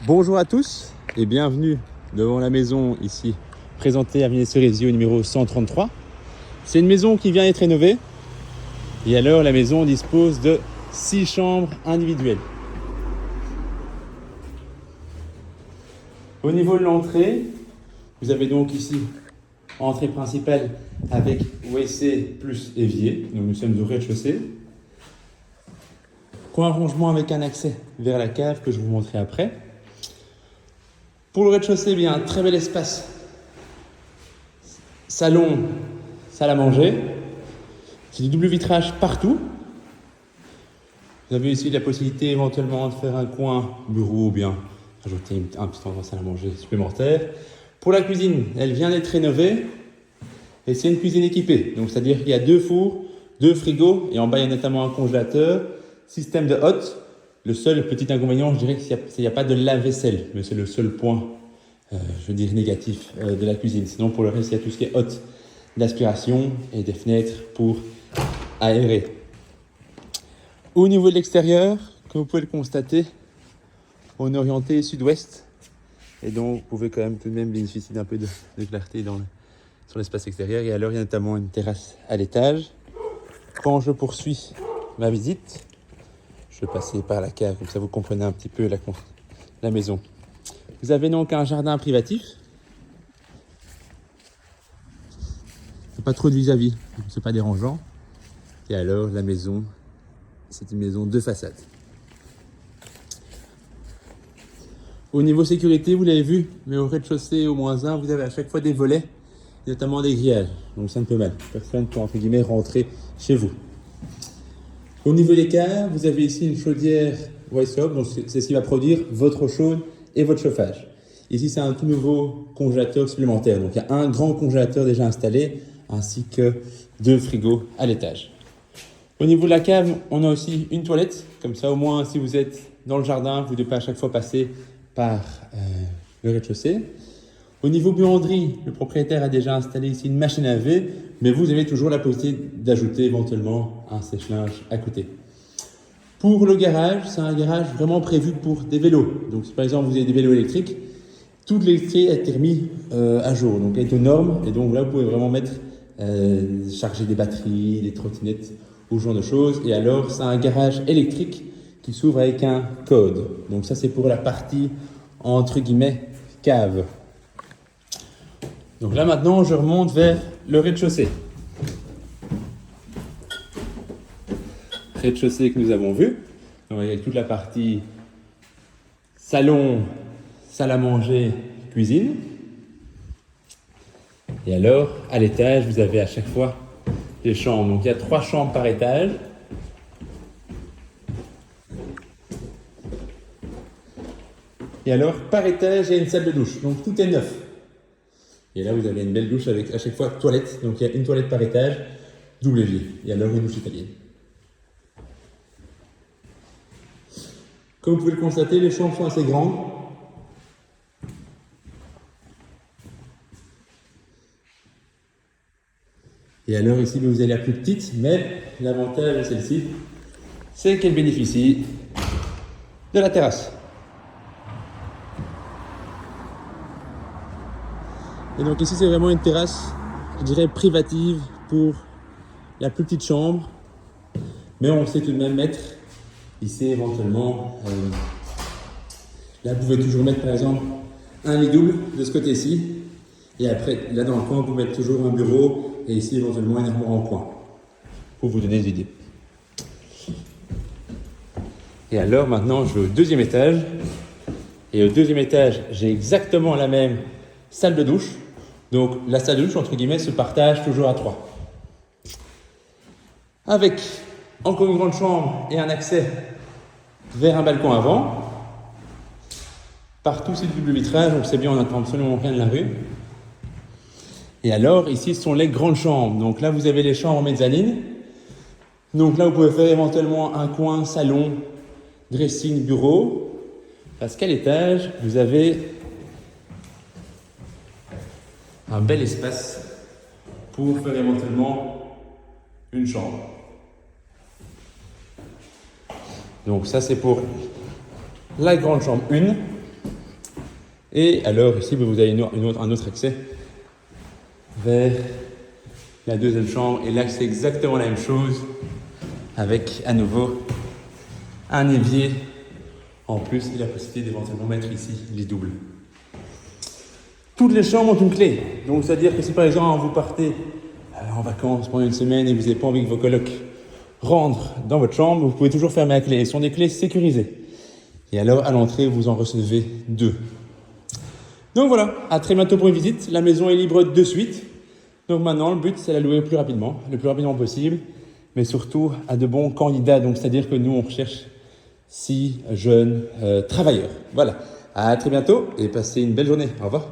Bonjour à tous et bienvenue devant la maison ici présentée à Villeneuve-sur-Rézy au numéro 133. C'est une maison qui vient d'être rénovée et alors la maison dispose de 6 chambres individuelles. Au niveau de l'entrée, vous avez donc ici entrée principale avec WC plus évier, donc nous sommes au rez-de-chaussée. Coin rangement avec un accès vers la cave que je vous montrerai après. Pour le rez-de-chaussée, il y a un très bel espace. Salon, salle à manger. C'est du double vitrage partout. Vous avez ici la possibilité éventuellement de faire un coin bureau ou bien ajouter un petit endroit salle à manger supplémentaire. Pour la cuisine, elle vient d'être rénovée et c'est une cuisine équipée. Donc c'est-à-dire qu'il y a 2 fours, 2 frigos et en bas il y a notamment un congélateur, système de hotte. Le seul petit inconvénient, je dirais qu'il n'y a pas de lave-vaisselle, mais c'est le seul point, je veux dire, négatif de la cuisine. Sinon, pour le reste, il y a tout ce qui est hotte d'aspiration et des fenêtres pour aérer. Au niveau de l'extérieur, comme vous pouvez le constater, on est orienté sud-ouest. Et donc, vous pouvez quand même tout de même bénéficier d'un peu de clarté sur l'espace extérieur. Et alors, il y a notamment une terrasse à l'étage. Quand je poursuis ma visite, je vais passer par la cave, comme ça vous comprenez un petit peu la maison. Vous avez donc un jardin privatif. Pas trop de vis-à-vis, c'est pas dérangeant. Et alors la maison, c'est une maison de façade. Au niveau sécurité, vous l'avez vu, mais au rez-de-chaussée, au -1, vous avez à chaque fois des volets, notamment des grillages. Donc ça ne peut mal. Personne ne peut entre guillemets rentrer chez vous. Au niveau des caves, vous avez ici une chaudière Weissop, donc c'est ce qui va produire votre eau chaude et votre chauffage. Ici, c'est un tout nouveau congélateur supplémentaire. Donc, il y a un grand congélateur déjà installé, ainsi que 2 frigos à l'étage. Au niveau de la cave, on a aussi une toilette. Comme ça, au moins, si vous êtes dans le jardin, vous ne devez pas à chaque fois passer par le rez-de-chaussée. Au niveau buanderie, le propriétaire a déjà installé ici une machine à laver, mais vous avez toujours la possibilité d'ajouter éventuellement un sèche-linge à côté. Pour le garage, c'est un garage vraiment prévu pour des vélos. Donc si par exemple vous avez des vélos électriques, tout l'électrique a été remis à jour, donc est aux normes, et donc là vous pouvez vraiment mettre, charger des batteries, des trottinettes, ou ce genre de choses. Et alors c'est un garage électrique qui s'ouvre avec un code. Donc ça c'est pour la partie entre guillemets cave. Donc là maintenant je remonte vers le rez-de-chaussée. Rez-de-chaussée que nous avons vu. Donc avec toute la partie salon, salle à manger, cuisine. Et alors à l'étage vous avez à chaque fois des chambres. Donc il y a 3 chambres par étage. Et alors par étage il y a une salle de douche. Donc tout est neuf. Et là, vous avez une belle douche avec à chaque fois toilette. Donc, il y a une toilette par étage, double évier. Et alors, une douche italienne. Comme vous pouvez le constater, les chambres sont assez grandes. Et alors, ici, vous avez la plus petite, mais l'avantage de celle-ci, c'est qu'elle bénéficie de la terrasse. Et donc ici c'est vraiment une terrasse, je dirais privative pour la plus petite chambre. Mais on sait tout de même mettre ici éventuellement, là vous pouvez toujours mettre par exemple un lit double de ce côté-ci. Et après là dans le coin vous pouvez mettre toujours un bureau et ici éventuellement un armoire en coin. Pour vous donner des idées. Et alors maintenant je vais au 2e étage. Et au 2e étage j'ai exactement la même salle de douche. Donc la salle de douche, entre guillemets, se partage toujours à 3. Avec encore une grande chambre et un accès vers un balcon avant. Partout c'est du double vitrage, donc c'est bien, on n'entend absolument rien de la rue. Et alors, ici, ce sont les grandes chambres. Donc là, vous avez les chambres en mezzanine. Donc là, vous pouvez faire éventuellement un coin, salon, dressing, bureau. Parce qu'à l'étage, vous avez un bel espace pour faire éventuellement une chambre. Donc ça c'est pour la grande chambre 1. Et alors ici, vous avez un autre accès vers la deuxième chambre. Et là, c'est exactement la même chose avec à nouveau un évier en plus et la possibilité d'éventuellement mettre ici les doubles. Toutes les chambres ont une clé. Donc, c'est-à-dire que si par exemple vous partez en vacances pendant une semaine et vous n'avez pas envie que vos colocs rentrent dans votre chambre, vous pouvez toujours fermer la clé. Ce sont des clés sécurisées. Et alors, à l'entrée, vous en recevez 2. Donc voilà, à très bientôt pour une visite. La maison est libre de suite. Donc maintenant, le but, c'est de la louer le plus rapidement possible, mais surtout à de bons candidats. Donc, c'est-à-dire que nous, on recherche 6 jeunes travailleurs. Voilà, à très bientôt et passez une belle journée. Au revoir.